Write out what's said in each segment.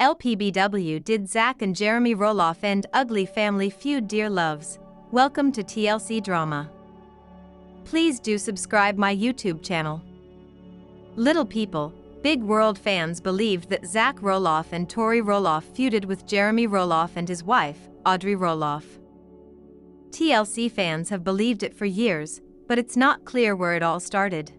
LPBW did Zach and Jeremy Roloff end ugly family feud? Dear loves, welcome to TLC Drama. Please do subscribe my YouTube channel. Little people, big world fans believed that Zach Roloff and Tori Roloff feuded with Jeremy Roloff and his wife, Tori Roloff. TLC fans have believed it for years, but it's not clear where it all started.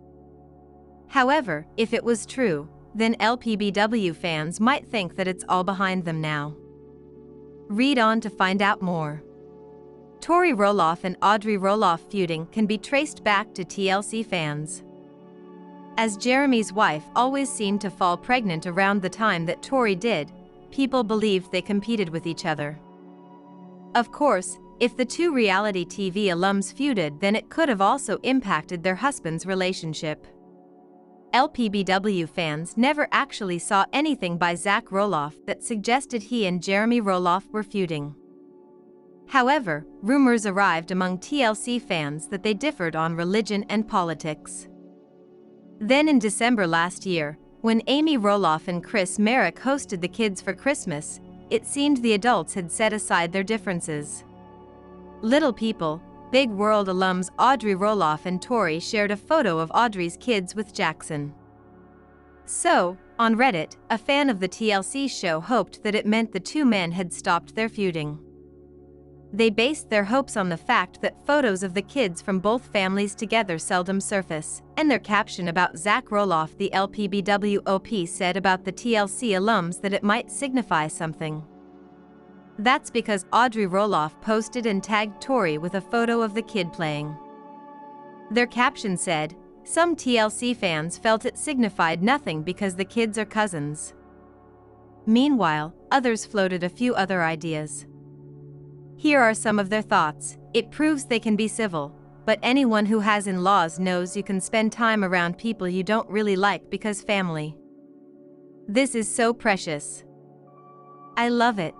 However, if it was true, then LPBW fans might think that it's all behind them now. Read on to find out more. Tori Roloff and Tori Roloff feuding can be traced back to TLC fans, as Jeremy's wife always seemed to fall pregnant around the time that Tori did. People believed they competed with each other. Of course, if the two reality TV alums feuded, then it could have also impacted their husbands' relationship. LPBW fans never actually saw anything by Zach Roloff that suggested he and Jeremy Roloff were feuding. However, rumors arrived among TLC fans that they differed on religion and politics. Then in December last year, when Amy Roloff and Chris Marek hosted the kids for Christmas, it seemed the adults had set aside their differences. Little people, big world alums Tori Roloff and Tori shared a photo of Audrey's kids with Jackson. So, on Reddit, a fan of the TLC show hoped that it meant the two men had stopped their feuding. They based their hopes on the fact that photos of the kids from both families together seldom surface, and their caption about Zach Roloff. The LPBW OP said about the TLC alums that it might signify something. That's because Tori Roloff posted and tagged Tori with a photo of the kid playing. Their caption said, "Some TLC fans felt it signified nothing because the kids are cousins." Meanwhile, others floated a few other ideas. Here are some of their thoughts. It proves they can be civil, but anyone who has in-laws knows you can spend time around people you don't really like because family. This is so precious. I love it.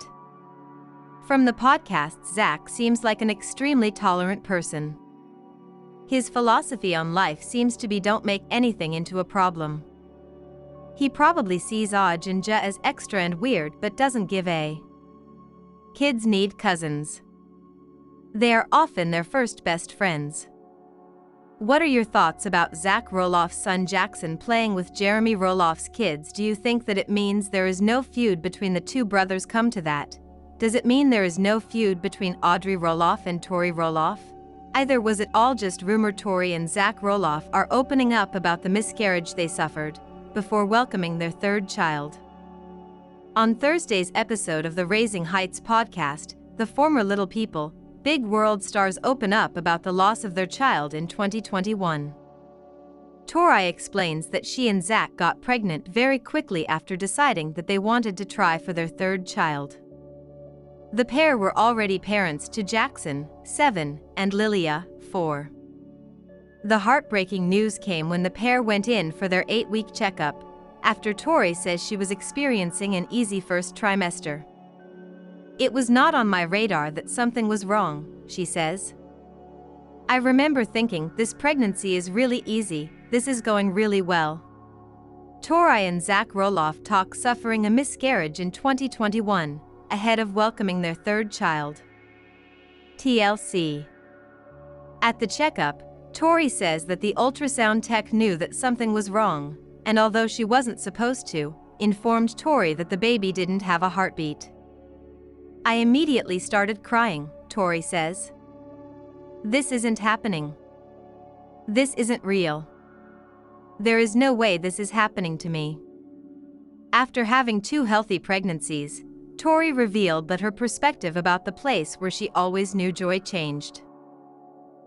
From the podcast, Zach seems like an extremely tolerant person. His philosophy on life seems to be don't make anything into a problem. He probably sees Aj and Ja as extra and weird but doesn't give a. Kids need cousins. They are often their first best friends. What are your thoughts about Zach Roloff's son Jackson playing with Jeremy Roloff's kids? Do you think that it means there is no feud between the two brothers? Come to that. Does it mean there is no feud between Tori Roloff and Tori Roloff? Either was it all just rumor? Tori and Zach Roloff are opening up about the miscarriage they suffered before welcoming their third child. On Thursday's episode of the Raising Heights podcast, the former Little People, Big World stars open up about the loss of their child in 2021. Tori explains that she and Zach got pregnant very quickly after deciding that they wanted to try for their third child. The pair were already parents to Jackson, 7, and Lilia, 4. The heartbreaking news came when the pair went in for their 8-week checkup, after Tori says she was experiencing an easy first trimester. "It was not on my radar that something was wrong," she says. "I remember thinking, this pregnancy is really easy, this is going really well." Tori and Zach Roloff talk suffering a miscarriage in 2021. Ahead of welcoming their third child. TLC. At the checkup, Tori says that the ultrasound tech knew that something was wrong, and although she wasn't supposed to, informed Tori that the baby didn't have a heartbeat. "I immediately started crying," Tori says. "This isn't happening. This isn't real. There is no way this is happening to me." After having 2 healthy pregnancies, Tori revealed that her perspective about the place where she always knew joy changed.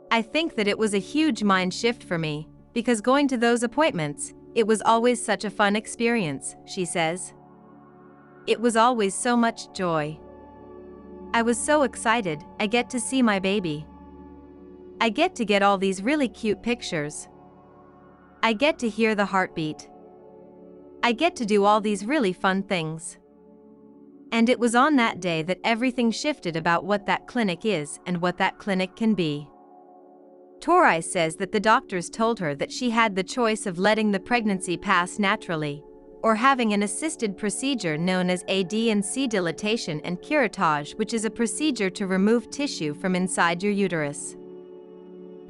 "I think that it was a huge mind shift for me, because going to those appointments, it was always such a fun experience," she says. "It was always so much joy. I was so excited, I get to see my baby. I get to get all these really cute pictures. I get to hear the heartbeat. I get to do all these really fun things. And it was on that day that everything shifted about what that clinic is and what that clinic can be." Tori says that the doctors told her that she had the choice of letting the pregnancy pass naturally, or having an assisted procedure known as A&C dilatation and curettage, which is a procedure to remove tissue from inside your uterus.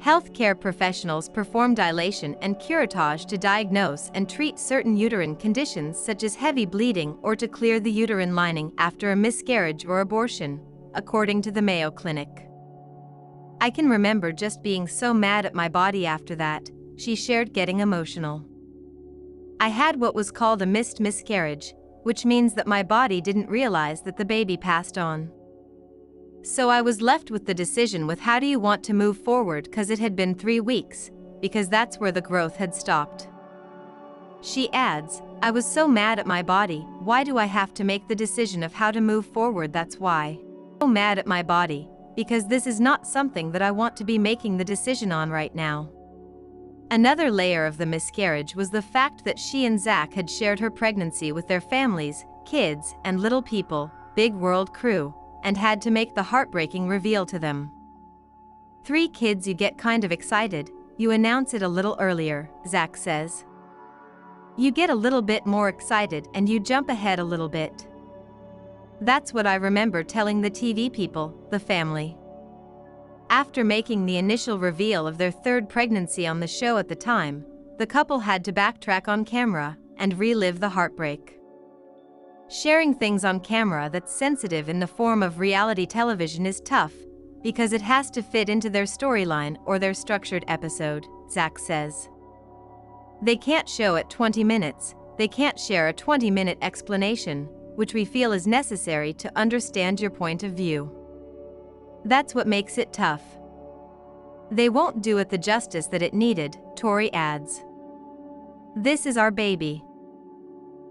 Healthcare professionals perform dilation and curettage to diagnose and treat certain uterine conditions such as heavy bleeding or to clear the uterine lining after a miscarriage or abortion, according to the Mayo Clinic. I can remember just being so mad at my body after that, she shared, getting emotional. I had what was called a missed miscarriage, which means that my body didn't realize that the baby passed on. So I was left with the decision with how do you want to move forward, because it had been 3 weeks, because that's where the growth had stopped. She adds, I was so mad at my body, why do I have to make the decision of how to move forward? That's why. So mad at my body, because this is not something that I want to be making the decision on right now. Another layer of the miscarriage was the fact that she and Zach had shared her pregnancy with their families, kids, and little people, big world crew, and had to make the heartbreaking reveal to them. 3 kids, you get kind of excited, you announce it a little earlier, Zach says. You get a little bit more excited and you jump ahead a little bit. That's what I remember telling the TV people, the family. After making the initial reveal of their 3rd pregnancy on the show at the time, the couple had to backtrack on camera and relive the heartbreak. Sharing things on camera that's sensitive in the form of reality television is tough, because it has to fit into their storyline or their structured episode, Zach says. They can't show it 20 minutes, they can't share a 20-minute explanation, which we feel is necessary to understand your point of view. That's what makes it tough. They won't do it the justice that it needed, Tori adds. This is our baby.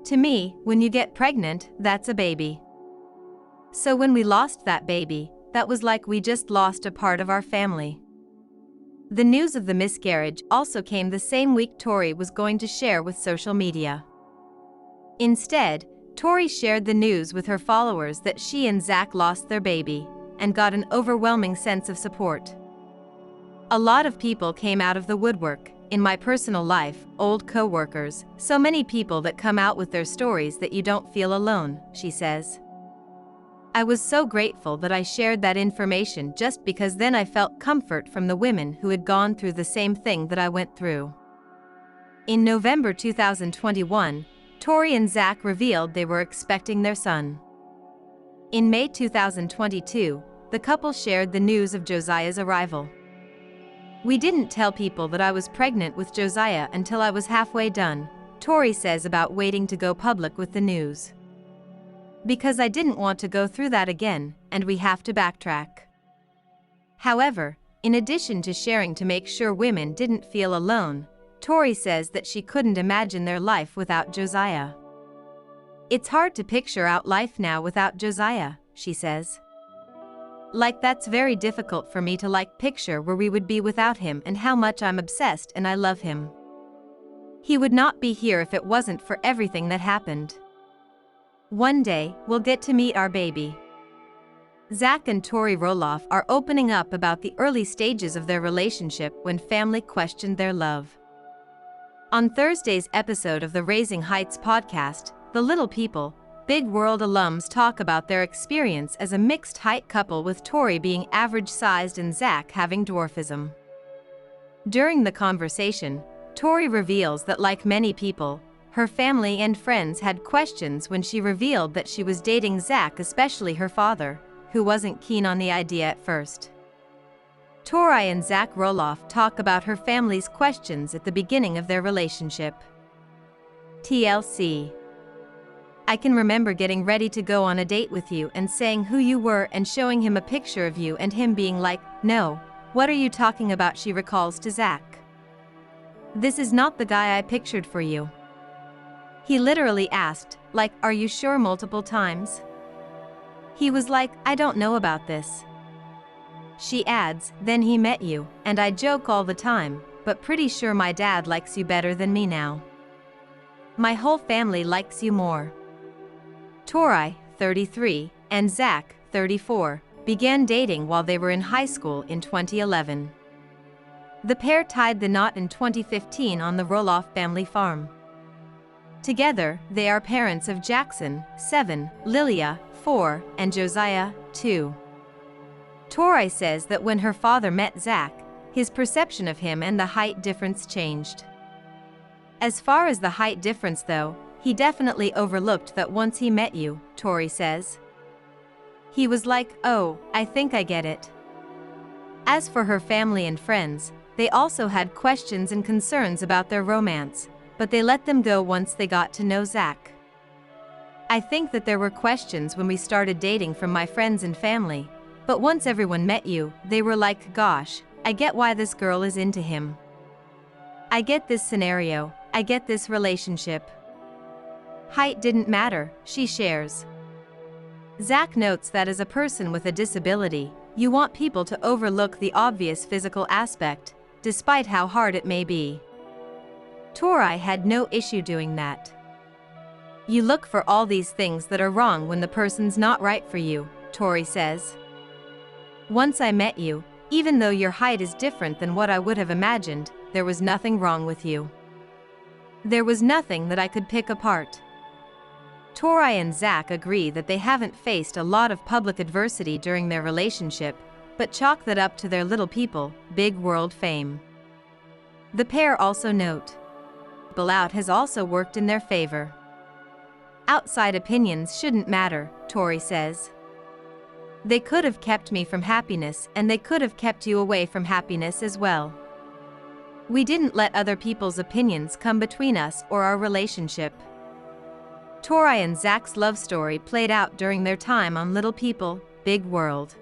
To me, when you get pregnant, that's a baby. So when we lost that baby, that was like we just lost a part of our family. The news of the miscarriage also came the same week Tori was going to share with social media. Instead, Tori shared the news with her followers that she and Zach lost their baby, and got an overwhelming sense of support. A lot of people came out of the woodwork. In my personal life, old co-workers, so many people that come out with their stories that you don't feel alone, she says. I was so grateful that I shared that information just because then I felt comfort from the women who had gone through the same thing that I went through. In November 2021, Tori and Zach revealed they were expecting their son. In May 2022, the couple shared the news of Josiah's arrival. We didn't tell people that I was pregnant with Josiah until I was halfway done, Tori says about waiting to go public with the news. Because I didn't want to go through that again, and we have to backtrack. However, in addition to sharing to make sure women didn't feel alone, Tori says that she couldn't imagine their life without Josiah. It's hard to picture out life now without Josiah, she says. Like that's very difficult for me to picture where we would be without him and how much I'm obsessed and I love him. He would not be here if it wasn't for everything that happened. One day, we'll get to meet our baby. Zach and Tori Roloff are opening up about the early stages of their relationship when family questioned their love. On Thursday's episode of the Raising Heights podcast, The Little People, Big World alums talk about their experience as a mixed-height couple, with Tori being average-sized and Zach having dwarfism. During the conversation, Tori reveals that like many people, her family and friends had questions when she revealed that she was dating Zach, especially her father, who wasn't keen on the idea at first. Tori and Zach Roloff talk about her family's questions at the beginning of their relationship. TLC. I can remember getting ready to go on a date with you and saying who you were and showing him a picture of you and him being like, "No, what are you talking about?" she recalls to Zach. "This is not the guy I pictured for you." He literally asked, "Are you sure?" multiple times. He was like, "I don't know about this." She adds, "Then he met you, and I joke all the time, but pretty sure my dad likes you better than me now. My whole family likes you more." Tori, 33, and Zach, 34, began dating while they were in high school in 2011. The pair tied the knot in 2015 on the Roloff family farm. Together, they are parents of Jackson, 7, Lilia, 4, and Josiah, 2. Tori says that when her father met Zach, his perception of him and the height difference changed. As far as the height difference though, he definitely overlooked that once he met you, Tori says. He was like, oh, I think I get it. As for her family and friends, they also had questions and concerns about their romance, but they let them go once they got to know Zach. I think that there were questions when we started dating from my friends and family, but once everyone met you, they were like, gosh, I get why this girl is into him. I get this scenario, I get this relationship. Height didn't matter, she shares. Zach notes that as a person with a disability, you want people to overlook the obvious physical aspect, despite how hard it may be. Tori had no issue doing that. You look for all these things that are wrong when the person's not right for you, Tori says. Once I met you, even though your height is different than what I would have imagined, there was nothing wrong with you. There was nothing that I could pick apart. Tori and Zach agree that they haven't faced a lot of public adversity during their relationship, but chalk that up to their little people, big world fame. The pair also note, out has also worked in their favor. Outside opinions shouldn't matter, Tori says. They could have kept me from happiness and they could have kept you away from happiness as well. We didn't let other people's opinions come between us or our relationship. Tori and Zach's love story played out during their time on Little People, Big World.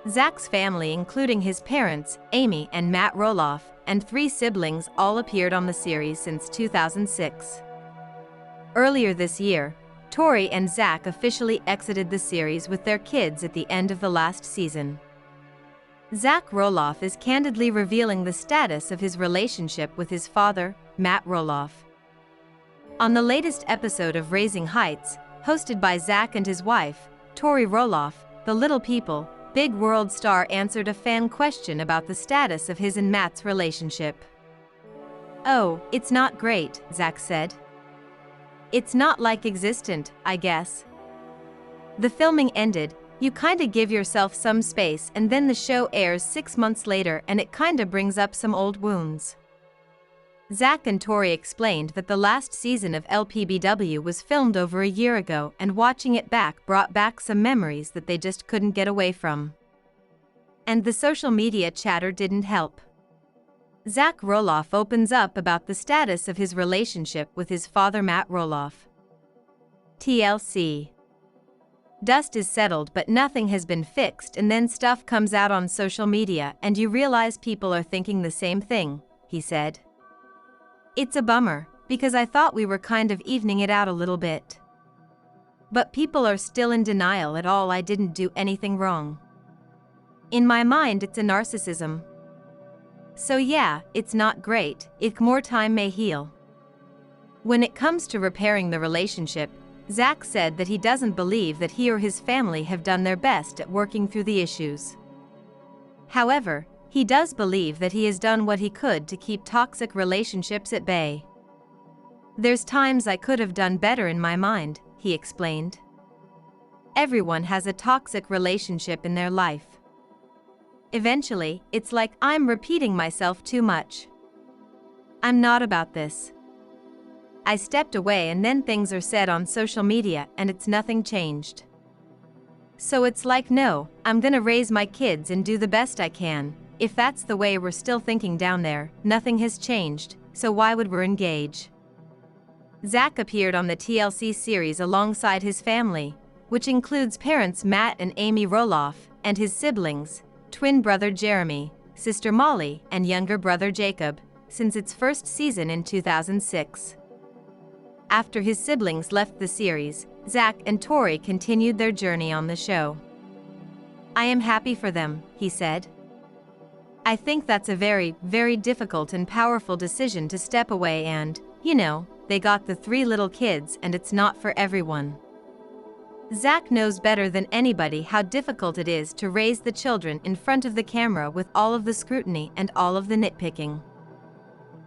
Zach's family, including his parents, Amy and Matt Roloff, and 3 siblings, all appeared on the series since 2006. Earlier this year, Tori and Zach officially exited the series with their kids at the end of the last season. Zach Roloff is candidly revealing the status of his relationship with his father, Matt Roloff. On the latest episode of Raising Heights, hosted by Zach and his wife, Tori Roloff, the Little People, Big World star answered a fan question about the status of his and Matt's relationship. "Oh, it's not great," Zach said. "It's not like existent, I guess. The filming ended, you kinda give yourself some space and then the show airs 6 months later and it kinda brings up some old wounds." Zach and Tori explained that the last season of LPBW was filmed over a year ago and watching it back brought back some memories that they just couldn't get away from. And the social media chatter didn't help. Zach Roloff opens up about the status of his relationship with his father Matt Roloff. TLC. Dust is settled but nothing has been fixed and then stuff comes out on social media and you realize people are thinking the same thing, he said. "It's a bummer, because I thought we were kind of evening it out a little bit. But people are still in denial at all. I didn't do anything wrong. In my mind it's a narcissism. So yeah, it's not great, if more time may heal." When it comes to repairing the relationship, Zach said that he doesn't believe that he or his family have done their best at working through the issues. However, he does believe that he has done what he could to keep toxic relationships at bay. "There's times I could have done better in my mind," he explained. "Everyone has a toxic relationship in their life. Eventually, it's like I'm repeating myself too much. I'm not about this. I stepped away and then things are said on social media and it's nothing changed. So it's like no, I'm gonna raise my kids and do the best I can. If that's the way we're still thinking down there, nothing has changed, so why would we engage?" Zach appeared on the TLC series alongside his family, which includes parents Matt and Amy Roloff, and his siblings, twin brother Jeremy, sister Molly, and younger brother Jacob, since its first season in 2006. After his siblings left the series, Zach and Tori continued their journey on the show. "I am happy for them," he said. "I think that's a very, very difficult and powerful decision to step away and, they got the 3 little kids and it's not for everyone." Zach knows better than anybody how difficult it is to raise the children in front of the camera with all of the scrutiny and all of the nitpicking.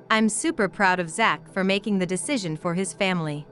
I'm super proud of Zach for making the decision for his family.